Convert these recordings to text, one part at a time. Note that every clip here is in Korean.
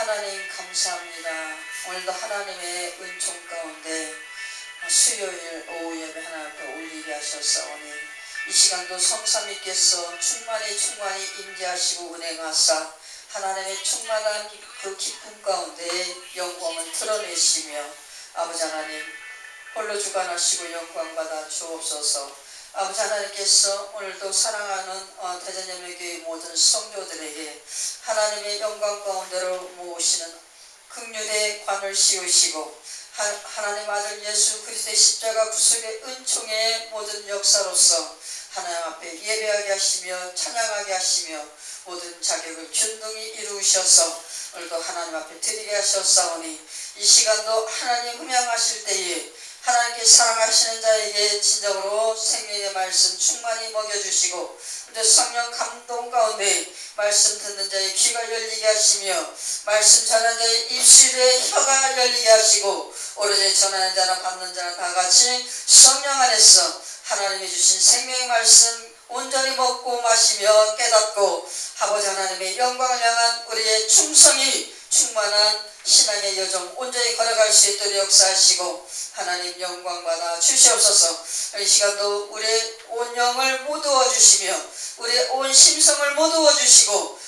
하나님 감사합니다. 오늘도 하나님의 은총 가운데 수요일 오후 예배 하나님 앞에 올리게 하셨사오니 이 시간도 성삼위께서 충만히 임재하시고 은행하사 하나님의 충만한 그 기쁨 가운데 영광을 드러내시며 아버지 하나님 홀로 주관하시고 영광받아 주옵소서. 아버지 하나님께서 오늘도 사랑하는 대전예배교회 모든 성도들에게 하나님의 영광 가운데로 모으시는 긍휼의 관을 씌우시고 하나님 아들 예수 그리스도의 십자가 구속의 은총의 모든 역사로서 하나님 앞에 예배하게 하시며 찬양하게 하시며 모든 자격을 균등히 이루셔서 오늘도 하나님 앞에 드리게 하셨사오니 이 시간도 하나님 흠양하실 때에 하나님께 사랑하시는 자에게 진정으로 생명의 말씀 충만히 먹여주시고 성령 감동 가운데 말씀 듣는 자의 귀가 열리게 하시며 말씀 전하는 자의 입술에 혀가 열리게 하시고 오로지 전하는 자나 받는 자나 다 같이 성령 안에서 하나님이 주신 생명의 말씀 온전히 먹고 마시며 깨닫고 아버지 하나님의 영광을 향한 우리의 충성이 충만한 신앙의 여정 온전히 걸어갈 수 있도록 역사하시고 하나님 영광받아 주시옵소서. 이 시간도 우리의 온 영을 모두어 주시며 우리의 온 심성을 모두어 주시고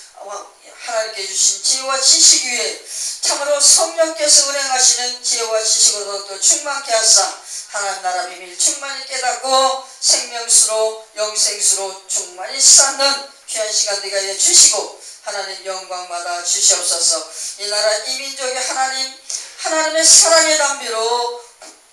하나님께 주신 지혜와 지식 위에 참으로 성령께서 운행하시는 지혜와 지식으로 또 충만케 하사 하나님 나라 비밀 충만히 깨닫고 생명수로 영생수로 충만히 쌓는 귀한 시간 되게 하여 주시고 하나님 영광받아 주시옵소서. 이 나라 이 민족이 하나님의 사랑의 담비로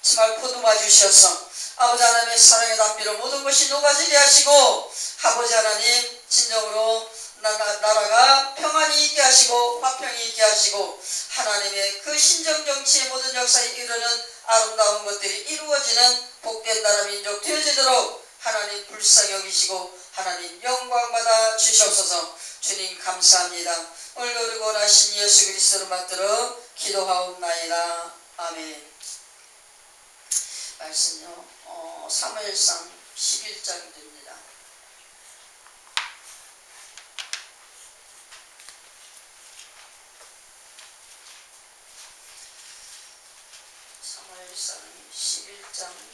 정말 보듬어 주셔서 아버지 하나님의 사랑의 담비로 모든 것이 녹아지게 하시고 아버지 하나님 진정으로 나라가 평안이 있게 하시고 화평이 있게 하시고 하나님의 그 신정정치의 모든 역사에 이르는 아름다운 것들이 이루어지는 복된 나라 민족 되어지도록 하나님 불쌍히 여기시고 하나님 영광받아 주시옵소서. 주님 감사합니다. 오늘도 우리 원하신 예수 그리스도를 받들어 기도하옵나이다. 아멘. 말씀요 사무엘상 11장입니다. 사무엘상 11장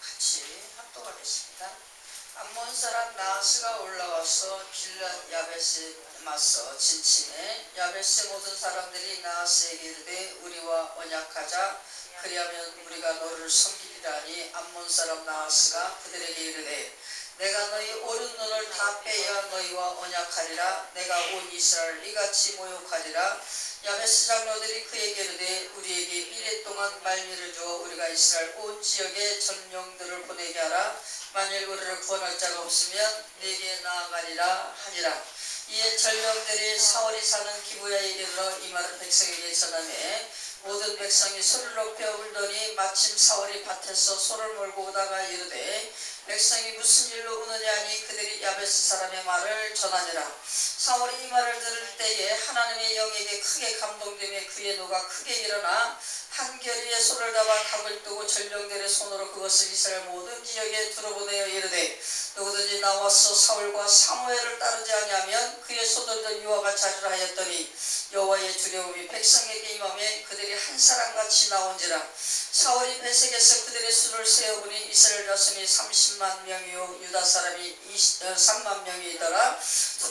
같이 합독하겠습니다. 암몬 사람 나하스가 올라와서 길랏 야베스에 맞서 진침해 야베스 모든 사람들이 나하스에게 이르되 우리와 언약하자 그리하면 우리가 너를 섬기리라니 암몬 사람 나하스가 그들에게 이르되 내가 너희 오른 눈을 다 빼야 너희와 언약하리라. 내가 온 이스라엘 이같이 모욕하리라. 야베스 장로들이 그에게 이르되 우리에게 이래 동안 말미를 주어 우리가 이스라엘 온 지역에 전령들을 보내게 하라. 만일 우리를 구원할 자가 없으면 내게 나아가리라 하니라. 이에 전령들이 사울이 사는 기브야에 이르러 이 말을 백성에게 전하매 모든 백성이 소리를 높여 울더니 마침 사울이 밭에서 소를 몰고 오다가 이르되 백성이 무슨 일로 우느냐 하니 그들이 야베스 사람의 말을 전하니라. 사울이 이 말을 들을 때에 하나님의 영에게 크게 감동되며 그의 노가 크게 일어나 한 겨리의 소를 잡아 각을 뜨고 전령들의 손으로 그것을 이스라엘 모든 지역에 들어보내어 이르되 누구든지 나와서 사울과 사무엘을 따르지 아니하면 그의 소들도 이와 같이 하리라 하였더니 여호와의 두려움이 백성에게 임하매 그들이 한 사람같이 나온지라. 사울이 베색에서 그들의 수를 세어보니 이스라엘 자손이 30만 명이요 유다 사람이 3만 명이더라.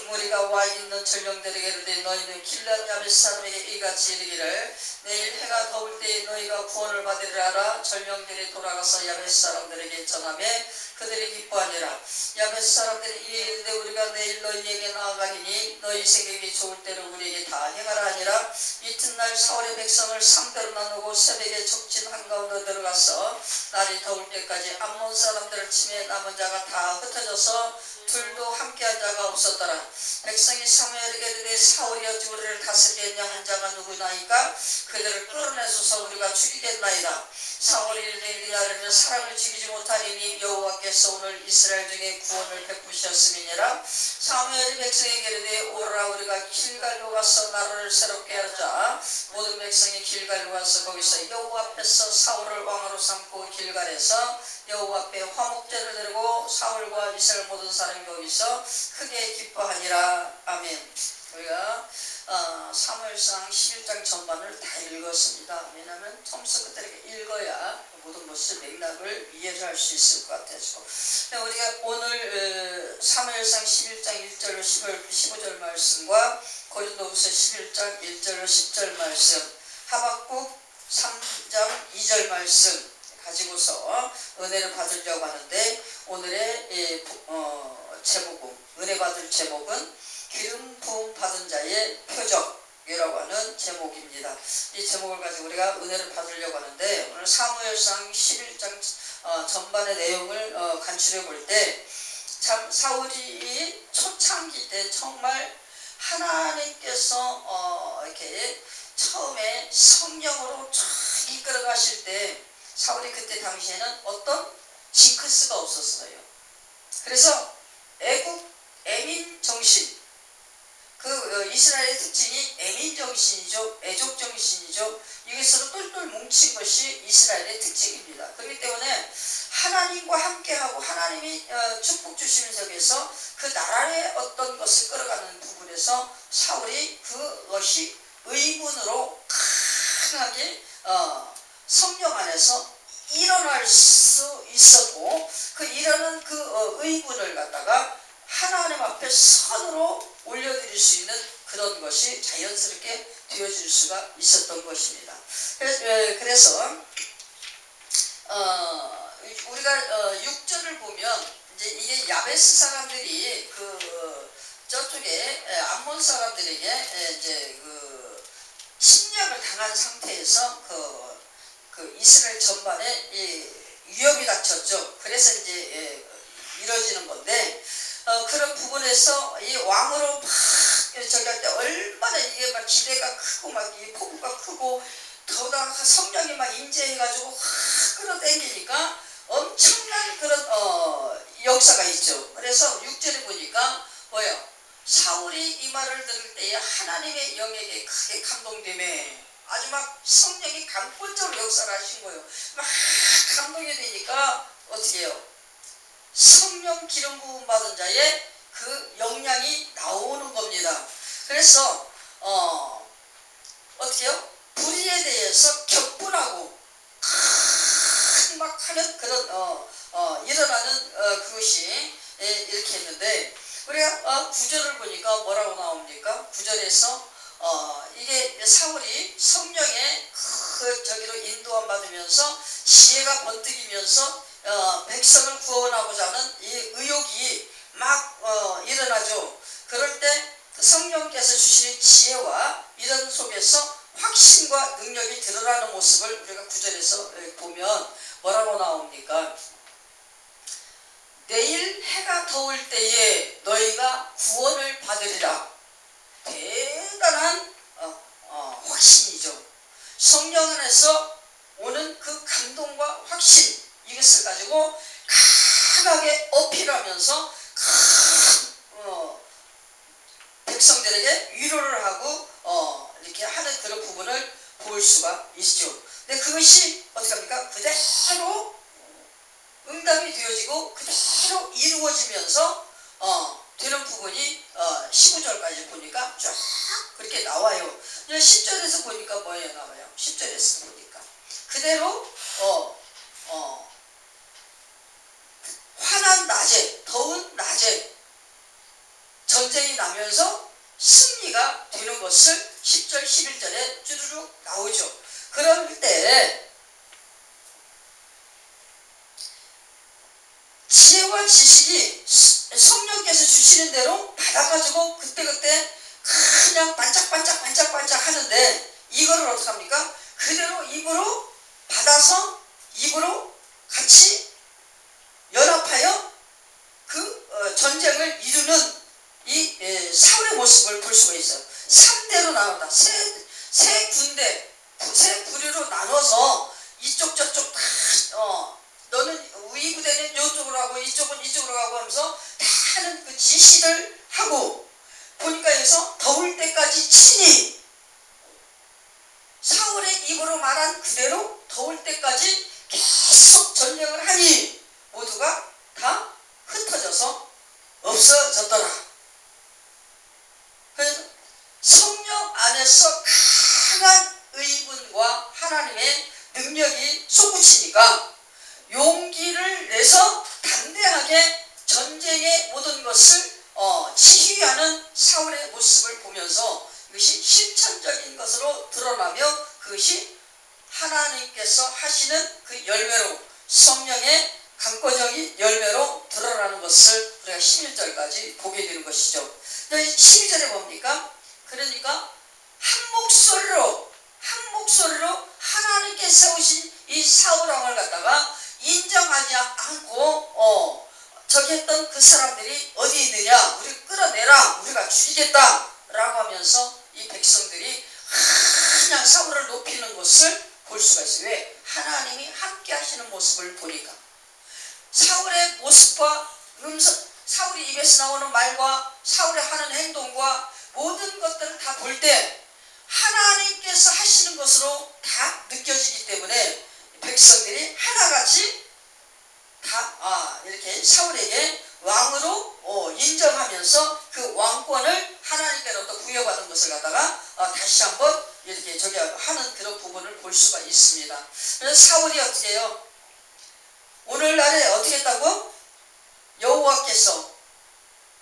무리가 와 있는 전령들에게 이르되 너희는 길랏 야베스 사람에게 이같이 이르기를 내일 해가 더울 때에 너희가 구원을 받으리라 하라. 전령들이 돌아가서 야베스 사람들에게 전하매 그들이 기뻐하니라. 야베스 사람들이 이에 이르되 우리가 내일 너희에게 나아가리니 너희 생각이 좋을 대로 우리에게 다 행하라 아니라 이튿날 사울의 백성을 상대로 나누고 새벽에 적진 한가운데 들어가서 날이 더울 때까지 암몬 사람들을 치매 남은 자가 다 흩어져서 둘도 함께한 자가 없었더라. 백성이 사무엘에게 이르되 사울이 어찌 우리를 다스리겠냐 한 자가 누구나이까 그들을 끌어내소서 우리가 죽이겠나이다. 사울이 이르되 사람을 죽이지 못하리니 여호와께서 오늘 이스라엘 중에 구원을 베푸셨음이니라. 사무엘이 백성에게 이르되 오라 우리가 길갈로 가서 나라를 새롭게 하자. 모든 백성이 길갈로 가서 거기서 여호와 앞에서 사울을 왕으로 삼고 길갈에서 여호와 앞에 화목제를 드리고 사울과 이스라엘 모든 사람이 거기서 크게 기뻐하니라. 아멘. 우리가 사무엘상 11장 전반을 다 읽었습니다. 왜냐하면 처음부터 끝까지 읽어야 모든 것을 맥락을 이해를 할 수 있을 것 같아서 우리가 오늘 사무엘상 11장 1절로 15절 말씀과 고린도후서 11장 1절로 10절 말씀, 하박국 3장 2절 말씀 가지고서 은혜를 받으려고 하는데 오늘의 제목은 은혜 받을 제목은 기름 부음 받은 자의 표적이라고 하는 제목입니다. 이 제목을 가지고 우리가 은혜를 받으려고 하는데 오늘 사무엘상 11장 전반의 내용을 간추려 볼 때 참 사울이 초창기 때 정말 하나님께서 이렇게 처음에 성령으로 쫙 이끌어 가실 때 사울이 그때 당시에는 어떤 징크스가 없었어요. 그래서 애민 정신, 이스라엘의 특징이 애민 정신이죠. 애족 정신이죠. 이게 서로 똘똘 뭉친 것이 이스라엘의 특징입니다. 그렇기 때문에 하나님과 함께하고 하나님이 축복 주시는 속에서 그 나라의 어떤 것을 끌어가는 부분에서 사울이 그것이 의문으로 강하게 성령 안에서 일어날 수 있었고 그 일어난 그 의문을 갖다가 하나님 앞에 선으로 올려드릴 수 있는 그런 것이 자연스럽게 되어질 수가 있었던 것입니다. 그래서 우리가 6절을 보면 이제 이게 야베스 사람들이 저쪽에 암몬 사람들에게 이제 침략을 당한 상태에서 이스라엘 전반에 위협이 닥쳤죠. 그래서 이제 이루어지는 건데 그런 부분에서 이 왕으로 막 저기 할 때 얼마나 이게 막 기대가 크고 막 이 포부가 크고 더다가 성령이 막 임재해가지고 확 끌어당기니까 엄청난 그런 역사가 있죠. 그래서 6절에 보니까 뭐예요? 사울이 이 말을 들을 때에 하나님의 영에게 크게 감동되매 아주 막 성령이 강권적으로 역사를 하신 거예요. 막 감동이 되니까 어떻게 해요? 성령 기름 부음 받은 자의 그 영향이 나오는 겁니다. 그래서 어떻게 해요? 불의에 대해서 격분하고 막 하는 그런 일어나는 그것이 이렇게 했는데 우리가 9절을 보니까 뭐라고 나옵니까? 9절에서 이게 사울이 성령의 저기로 인도함 받으면서 지혜가 번뜩이면서 백성을 구원하고자 하는 이 의욕이 막 일어나죠. 그럴 때 성령께서 주시는 지혜와 이런 속에서 확신과 능력이 드러나는 모습을 우리가 9절에서 보면 뭐라고 나옵니까? 내일 해가 더울 때에 너희가 구원을 받으리라. 대단한 확신이죠. 성령 안에서 오는 그 감동과 확신, 이것을 가지고 강하게 어필하면서 백성들에게 위로를 하고 이렇게 하는 그런 부분을 볼 수가 있죠. 근데 그것이 어떻게 합니까? 그대로 응답이 되어지고 그대로 이루어지면서 되는 부분이 15절까지 보니까 쫙 그렇게 나와요. 10절에서 보니까 뭐예요? 나와요. 10절에서 보니까 그대로 환한 낮에, 더운 낮에 전쟁이 나면서 승리가 되는 것을 10절, 11절에 쭈르륵 나오죠. 그럴 때 지혜와 지식이 성령께서 주시는 대로 받아가지고 그때그때 그냥 반짝반짝 하는 하는데 이거를 어떻게 합니까? 그대로 입으로 받아서 입으로 같이 연합하여 그 전쟁을 이루는 이 사울의 모습을 볼 수가 있어요. 3대로 나눈다. 세 군대, 세 부류로 나눠서 이쪽 저쪽 다 너는 위 부대는 이쪽으로 하고 이쪽은 이쪽으로 가고 하면서 다 하는 그 지시를 하고 보니까 여기서 더울 때까지 친히 사울의 입으로 말한 그대로 더울 때까지 계속 전쟁을 하니 모두가 다 흩어져서 없어졌더라. 그래서 성령 안에서 강한 의분과 하나님의 능력이 솟구치니까 용기를 내서 담대하게 전쟁의 모든 것을 지휘하는 사울의 모습을 보면서 이것이 실천적인 것으로 드러나며 그것이 하나님께서 하시는 그 열매로 성령의 강권적인 열매로 드러나는 것을 우리가 11절까지 보게 되는 것이죠. 12절에 뭡니까? 그러니까 한 목소리로 하나님께 세우신 이 사울왕을 갖다가 인정하지 않고 저기 했던 그 사람들이 어디 있느냐, 우리 끌어내라, 우리가 죽이겠다 라고 하면서 이 백성들이 그냥 사울을 높이는 것을 볼 수가 있어요. 왜? 하나님이 함께 하시는 모습을 보니까. 사울의 모습과 사울이 입에서 나오는 말과 사울이 하는 행동과 모든 것들을 다 볼 때 하나님께서 하시는 것으로 다 느껴지기 때문에 백성들이 하나같이 다 이렇게 사울에게 왕으로 인정하면서 그 왕권을 하나님께로부터 부여받은 것을 갖다가 다시 한번 이렇게 저기 하는 그런 부분을 볼 수가 있습니다. 그래서 사울이 어떻게 해요? 오늘날에 어떻게 했다고? 여호와께서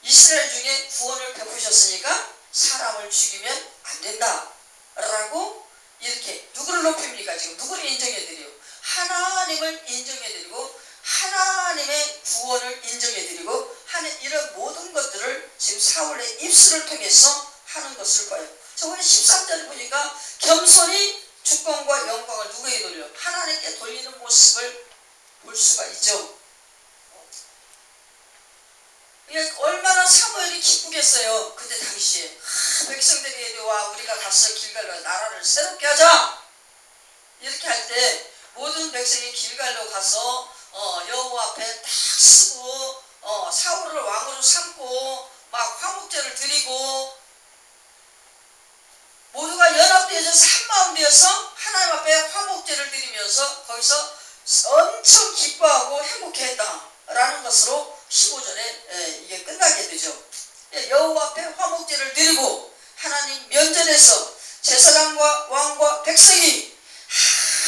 이스라엘 중에 구원을 베푸셨으니까 사람을 죽이면 안 된다 라고 이렇게 누구를 높입니까? 지금 누구를 인정해드려요? 하나님을 인정해드리고 하나님의 구원을 인정해드리고 하는 이런 모든 것들을 지금 사울의 입술을 통해서 하는 것을 봐요. 저번에 13절에 보니까 겸손히 주권과 영광을 누구에게 돌려? 하나님께 돌리는 모습을 볼 수가 있죠. 얼마나 사무엘이 기쁘겠어요. 그때 당시에 백성들에게 와 우리가 가서 길갈로 나라를 새롭게 하자 이렇게 할 때 모든 백성이 길갈로 가서 여호와 앞에 딱 쓰고 사울을 왕으로 삼고 막 화목제를 드리고 모두가 연합되어서 한마음 되어서 하나님 앞에 화목제를 드리면서 거기서 엄청 기뻐하고 행복해했다라는 것으로 15절에 이게 끝나게 되죠. 여호와 앞에 화목제를 드리고 하나님 면전에서 제사장과 왕과 백성이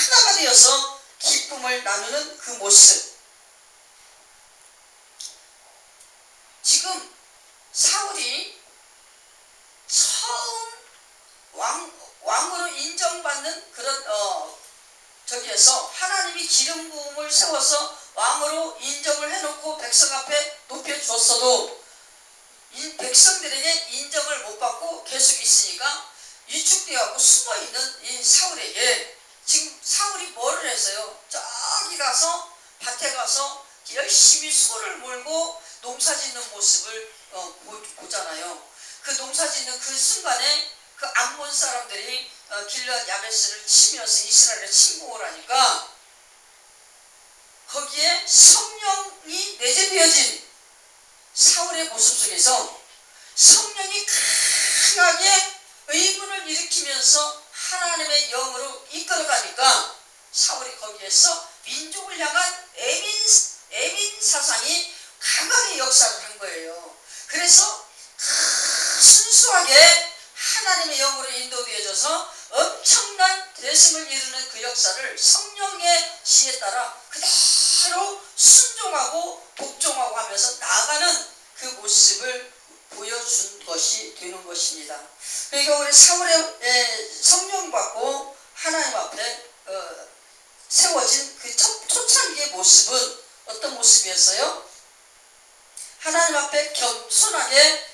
하나가 되어서 기쁨을 나누는 그 모습. 지금 사울이 처음 왕으로 인정받는 그런 저기에서 하나님이 기름 부음을 세워서 왕으로 인정을 해놓고 백성 앞에 높여줬어도 이 백성들에게 인정을 못 받고 계속 있으니까 위축되어갖고 숨어있는 이 사울에게 지금 사울이 뭐를 했어요? 저기 가서 밭에 가서 열심히 소를 몰고 농사 짓는 모습을 보잖아요. 그 농사 짓는 그 순간에 그 암몬 사람들이 길앗 야베스를 치면서 이스라엘을 침공을 하니까 거기에 성령이 내재되어진 사울의 모습 속에서 성령이 강하게 의문을 일으키면서 하나님의 영으로 이끌어가니까 사울이 거기에서 민족을 향한 애민 사상이 강하게 역사를 한 거예요. 그래서 순수하게 하나님의 영으로 인도되어져서 엄청난 대승을 이루는 그 역사를 성령의 지혜에 따라 그대로 순종하고 복종하고 하면서 나아가는 그 모습을 보여준 것이 되는 것입니다. 그러니까 우리 사울의 성령 받고 하나님 앞에 세워진 그 초창기의 모습은 어떤 모습이었어요? 하나님 앞에 겸손하게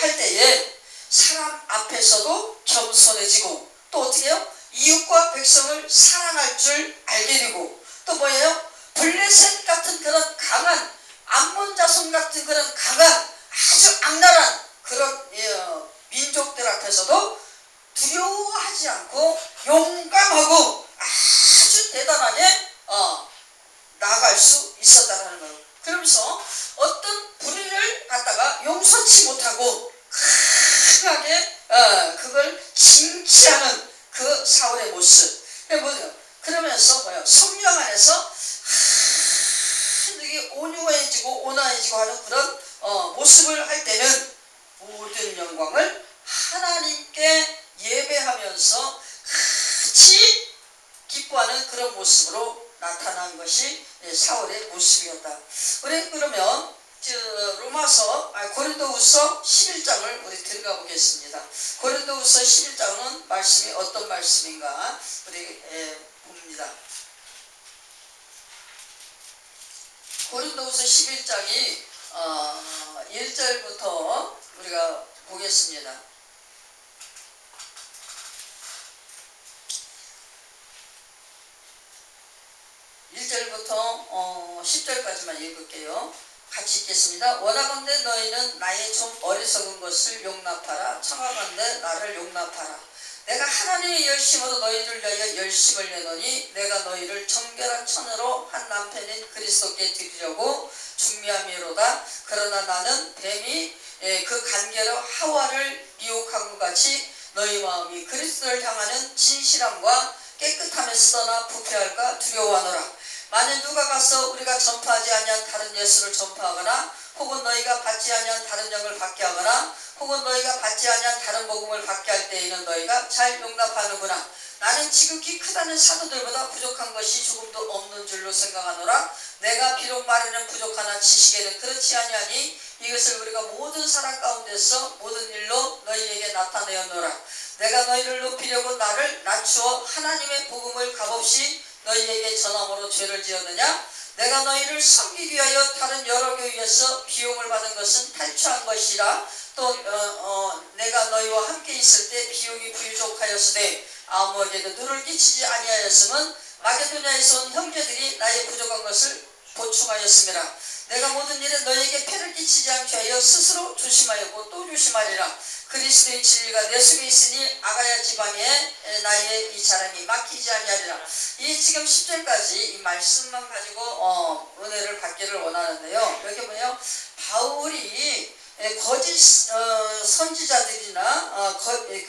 할 때에 사람 앞에서도 겸손해지고 또 어떻게 해요? 이웃과 백성을 사랑할 줄 알게 되고, 또 뭐예요? 블레셋 같은 그런 강한 암몬 자손 같은 그런 강한 아주 악랄한 그런 민족들 앞에서도 두려워하지 않고 용감하고 아주 대단하게 나아갈 수 있었다는 거예요. 그러면서 어떤 불의를 갖다가 용서치 못하고 강하게 그걸 징치하는 그 사울의 모습. 그러면서 뭐예요? 성령 안에서 이게 온유해지고 온화해지고 하는 그런 모습을 할 때는 모든 영광을 하나님께 예배하면서 같이 기뻐하는 그런 모습으로 나타난 것이 사울의 모습이었다. 우리 그러면 고린도후서 11장을 우리 들어가 보겠습니다. 고린도후서 11장은 말씀이 어떤 말씀인가 우리 봅니다. 고린도후서 11장이 1절부터 우리가 보겠습니다. 1절부터 10절까지만 읽을게요. 같이 읽겠습니다. 원하건대 너희는 나의 좀 어리석은 것을 용납하라. 청하건대 나를 용납하라. 내가 하나님의 열심으로 너희를 위하여 열심을 내노니 내가 너희를 정결한 천으로 한 남편인 그리스도께 드리려고 준비함이로다. 그러나 나는 뱀이 그 간계로 하와를 미혹한 것 같이 너희 마음이 그리스도를 향하는 진실함과 깨끗함에서 떠나 부패할까 두려워하노라. 만일 누가 가서 우리가 전파하지 아니한 다른 예수를 전파하거나 혹은 너희가 받지 아니한 다른 영을 받게 하거나 혹은 너희가 받지 아니한 다른 복음을 받게 할 때에는 너희가 잘 용납하는구나. 나는 지극히 크다는 사도들보다 부족한 것이 조금도 없는 줄로 생각하노라. 내가 비록 말에는 부족하나 지식에는 그렇지 아니하니 이것을 우리가 모든 사람 가운데서 모든 일로 너희에게 나타내었노라. 내가 너희를 높이려고 나를 낮추어 하나님의 복음을 값없이 너희에게 전함으로 죄를 지었느냐? 내가 너희를 섬기기 위하여 다른 여러 교회에서 비용을 받은 것은 탈취한 것이라. 또 내가 너희와 함께 있을 때 비용이 부족하였으되 아무에게도 누를 끼치지 아니하였음은 마게도냐에서 온 형제들이 나의 부족한 것을 보충하였음이라. 내가 모든 일에 너희에게 폐를 끼치지 않게 하여 스스로 조심하였고 또 조심하리라. 그리스도의 진리가 내 속에 있으니 아가야 지방에 나의 이 자랑이 막히지 아니하리라. 이 지금 10절까지 이 말씀만 가지고 은혜를 받기를 원하는데요. 여기 보면 바울이 거짓 선지자들이나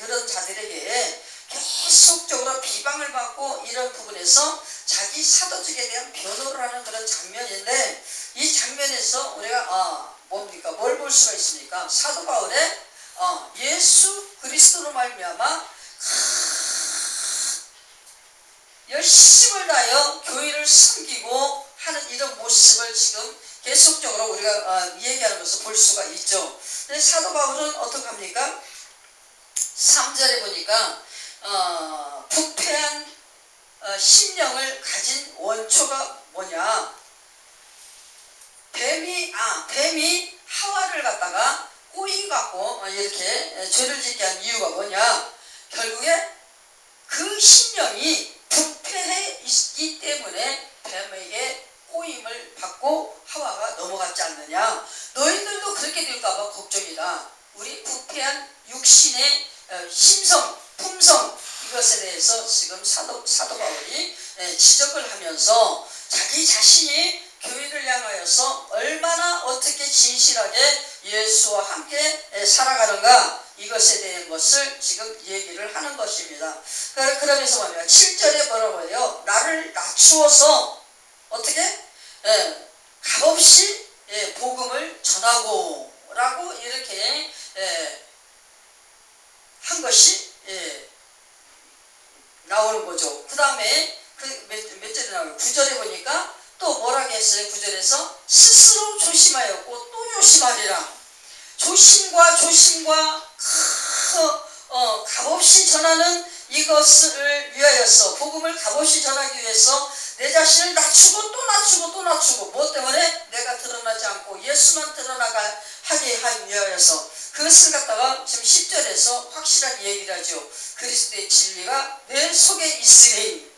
그런 자들에게 계속적으로 비방을 받고 이런 부분에서 자기 사도직에 대한 변호를 하는 그런 장면인데, 이 장면에서 우리가 뭘 볼 수가 있습니까? 사도 바울의 예수 그리스도로 말미암아 열심을 다하여 교회를 섬기고 하는 이런 모습을 지금 계속적으로 우리가 얘기하는 것을 볼 수가 있죠. 근데 사도 바울은 어떻게 합니까? 3절에 보니까 부패한 심령을 가진 원초가 뭐냐? 뱀이 하와를 갖다가 꼬이갖고 이렇게 죄를 짓게 한 이유가 뭐냐? 결국에 그 심령이 부패해 있기 때문에 뱀에게 꼬임을 받고 하와가 넘어갔지 않느냐? 너희들도 그렇게 될까봐 걱정이다. 우리 부패한 육신의 심성, 품성, 이것에 대해서 지금 사도 바울이 지적을 하면서 자기 자신이 교회를 향하여서 얼마나 어떻게 진실하게 예수와 함께 살아가는가, 이것에 대한 것을 지금 얘기를 하는 것입니다. 그러면서 말이야, 7절에 뭐라고 해요? 나를 낮추어서 어떻게? 값없이 복음을 전하고 라고 이렇게 한 것이 나오는 거죠. 그 다음에 몇 절에 나와요? 9절에 보니까 또 뭐라고 했어요? 9절에서 스스로 조심하였고 또 조심하리라. 조심과 값없이 전하는 이것을 위하여서 복음을 값없이 전하기 위해서 내 자신을 낮추고 또 낮추고 또 낮추고 무엇 때문에? 내가 드러나지 않고 예수만 드러나게 하기 위하여서 그것을 갖다가 지금 10절에서 확실하게 얘기를 하죠. 그리스도의 진리가 내 속에 있으니,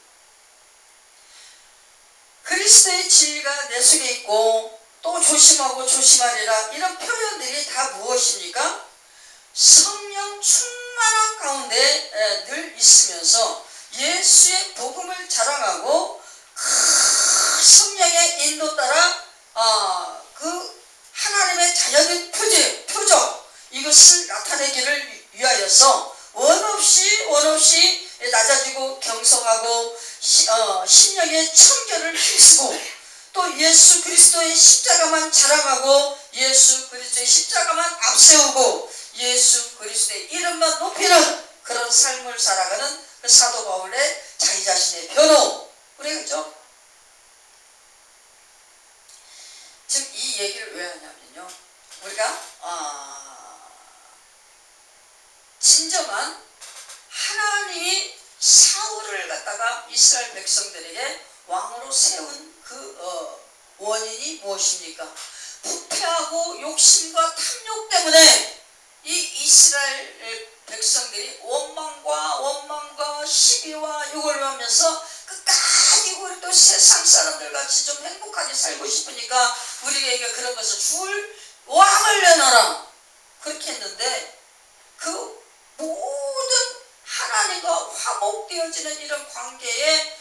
그리스도의 진리가 내 속에 있고 또 조심하고 조심하리라, 이런 표현들이 다 무엇입니까? 성령 충만한 가운데 늘 있으면서 예수의 복음을 자랑하고 성령의 인도 따라 그 하나님의 자녀된 표적 이것을 나타내기를 위하여서 원없이 낮아지고 경성하고 심령의 청결을 힘쓰고 또 예수 그리스도의 십자가만 자랑하고 예수 그리스도의 십자가만 앞세우고 예수 그리스도의 이름만 높이는 그런 삶을 살아가는 그 사도 바울의 자기 자신의 변호. 그죠? 지금 이 얘기를 왜 하냐면요, 우리가 진정한 하나님이 사울을 갖다가 이스라엘 백성들에게 왕으로 세운 그 원인이 무엇입니까? 부패하고 욕심과 탐욕 때문에 이 이스라엘 백성들이 원망과 시기와 욕을 하면서 끝까지 우리 또 세상 사람들 같이 좀 행복하게 살고 싶으니까 우리에게 그런 것을 줄 왕을 내놔라 그렇게 했는데, 그 모든 하나님과 화목되어지는 이런 관계에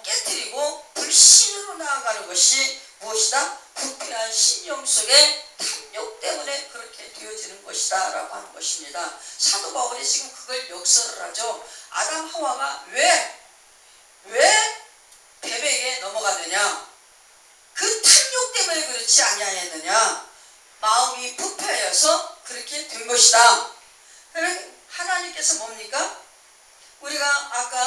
깨트리고 불신으로 나아가는 것이 무엇이다? 부패한 신령 속에 탐욕 때문에 그렇게 되어지는 것이다 라고 하는 것입니다. 사도 바울이 지금 그걸 역설을 하죠. 아담 하와가 왜 뱀에게 넘어가느냐? 그 탐욕 때문에 그렇지 아니하였느냐? 마음이 부패하여서 그렇게 된 것이다. 그럼 하나님께서 뭡니까? 우리가 아까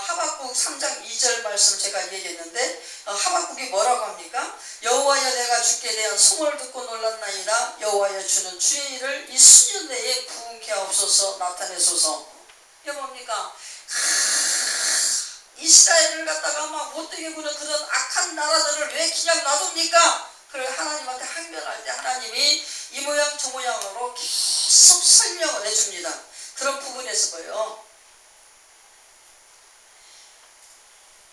하박국 3장 2절 말씀 제가 얘기했는데 하박국이 뭐라고 합니까? 여호와여 내가 주께 대한 소문을 듣고 놀랐나이다. 여호와여 주는 주의 일을 이 수년 내에 부흥케 하옵소서 나타내소서. 이게 뭡니까? 이스라엘을 갖다가 막 못되게 구는 그런 악한 나라들을 왜 그냥 놔둡니까? 그걸 하나님한테 항변할 때 하나님이 이 모양 저 모양으로 계속 설명을 해줍니다. 그런 부분에서 보여.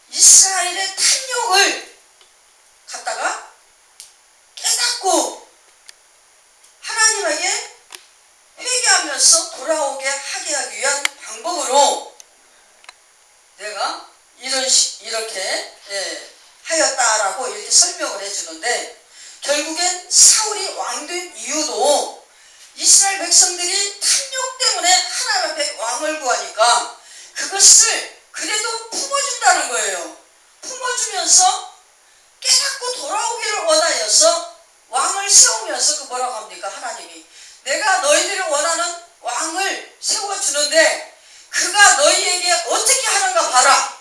이스라엘의 탐욕을 갖다가 깨닫고 하나님에게 회개하면서 돌아오게 하게 하기 위한 방법으로 내가 이렇게 하였다라고 이렇게 설명을 해주는데, 결국엔 사울이 왕된 이유도 이스라엘 백성들이 탐욕 때문에 하나님 앞에 왕을 구하니까 그것을 그래도 품어준다는 거예요. 품어주면서 깨닫고 돌아오기를 원하여서 왕을 세우면서 그 뭐라고 합니까? 하나님이 내가 너희들이 원하는 왕을 세워주는데 그가 너희에게 어떻게 하는가 봐라.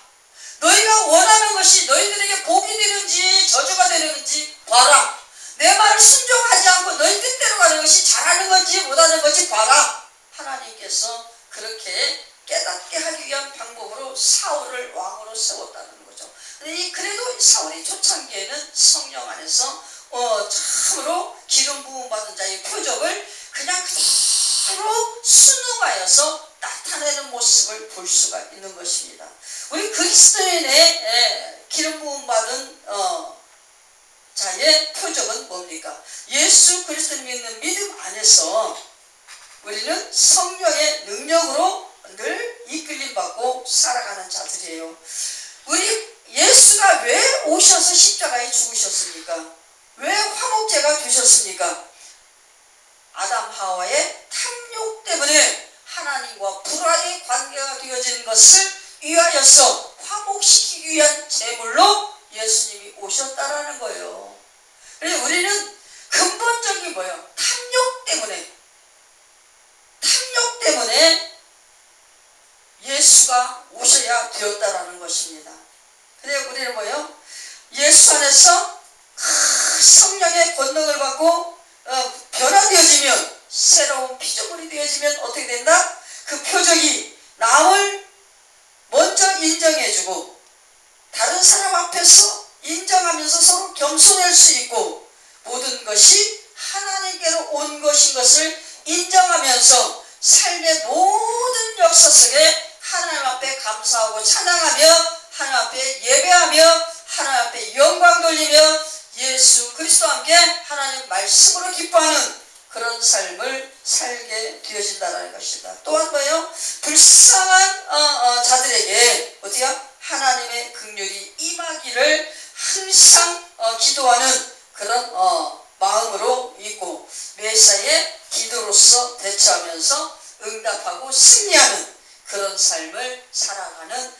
너희가 원하는 것이 너희들에게 복이 되는지 저주가 되는지 봐라. 내 말을 순종하지 않고 너희 뜻대로 가는 것이 잘하는 건지 못하는 건지 봐라. 하나님께서 그렇게 깨닫게 하기 위한 방법으로 사울을 왕으로 세웠다는 거죠. 그래도 사울이 초창기에는 성령 안에서 참으로 기름 부음 받은 자의 표적을 그냥 그대로 순응하여서 나타내는 모습을 볼 수가 있는 것입니다. 우리 그리스도인의 기름 부음 받은 자의 표적은 뭡니까? 예수 그리스도를 믿는 믿음 안에서 우리는 성령의 능력으로 늘 이끌림 받고 살아가는 자들이에요. 우리 예수가 왜 오셔서 십자가에 죽으셨습니까? 왜 화목제가 되셨습니까? 아담 하와의 탐욕 때문에 하나님과 불화의 관계가 되어지는 것을 위하여서 화목시키기 위한 제물로 예수님이 오셨다라는 거예요. 그래서 우리는 근본적인 뭐예요? 탐욕 때문에 예수가 오셔야 되었다라는 것입니다. 그래 우리는 뭐예요? 예수 안에서 성령의 권능을 받고 변화되어지면, 새로운 피조물이 되어지면 어떻게 된다? 그 표적이 남을 가지고 다른 사람 앞에서 인정하면서 서로 겸손할 수 있고 모든 것이 하나님께로 온 것인 것을 인정하면서 삶의 모든 역사 속에 하나님 앞에 감사하고 찬양하며 하나님 앞에 예배하며 하나님 앞에 영광 돌리며 예수 그리스도와 함께 하나님 말씀으로 기뻐하는 그런 삶을 살게 되어진다는 것이다. 또한 뭐예요? 불쌍한 자들에게 어디야? 하나님의 긍휼이 임하기를 항상 기도하는 그런 마음으로 있고 메시아의 기도로서 대처하면서 응답하고 승리하는 그런 삶을 살아가는